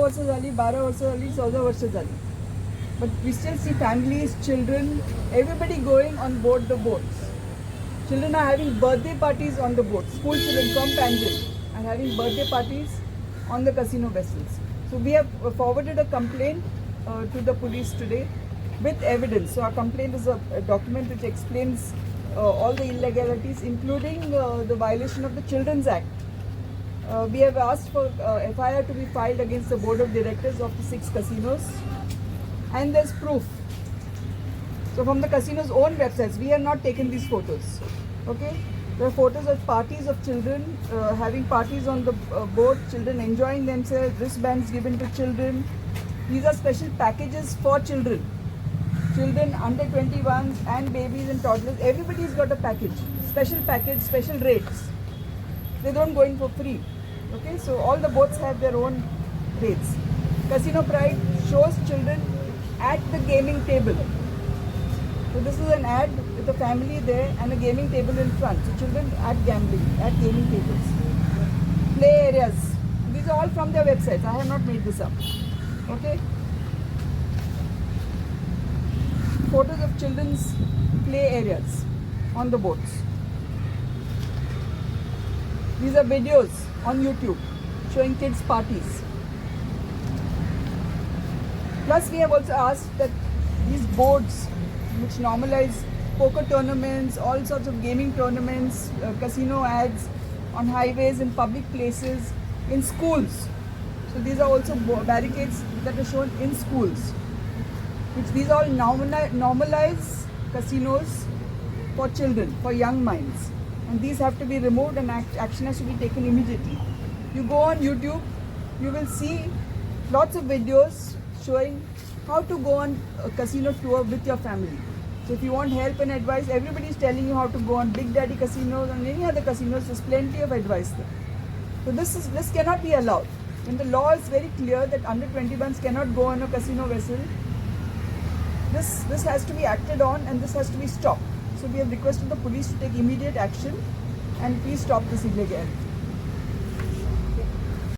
वर्ष झाली, 12 वर्ष झाली, 14 वर्ष झाली. But we still see families, children, everybody going on board the boats. Children are having birthday parties on the boats. School children from Panjim are having birthday parties on the casino vessels. So we have forwarded a complaint to the police today with evidence. So our complaint is a document which explains all the illegalities, including the violation of the Children's Act. We have asked for FIR to be filed against the board of directors of the 6 casinos, and there's proof. So from the casino's own websites, we have not taken these photos. Okay, there are photos of parties of children having parties on the boat, children enjoying themselves, wristbands given to children. These are special packages for children. Children under 21 and babies and toddlers, everybody's got a package, special rates. They don't go in for free. Okay, so all the boats have their own rates. Casino Pride shows children at the gaming table. So this is an ad with a family there and a gaming table in front. So children at gambling, at gaming tables. Play areas. These are all from their websites. I have not made this up. Okay. Photos of children's play areas on the boats. These are videos on YouTube showing kids' parties. Plus, we have also asked that these boards which normalize poker tournaments, all sorts of gaming tournaments, casino ads on highways and public places, in schools. So these are also barricades that are shown in schools. Which these all normalize casinos for children, for young minds. And these have to be removed and action has to be taken immediately. You go on YouTube, you will see lots of videos showing how to go on a casino tour with your family. So if you want help and advice, everybody is telling you how to go on Big Daddy casinos and any other casinos. There's plenty of advice there. So this cannot be allowed. And the law is very clear that under 21s cannot go on a casino vessel. This has to be acted on and this has to be stopped. So we have requested the police to take immediate action and please stop this illegality.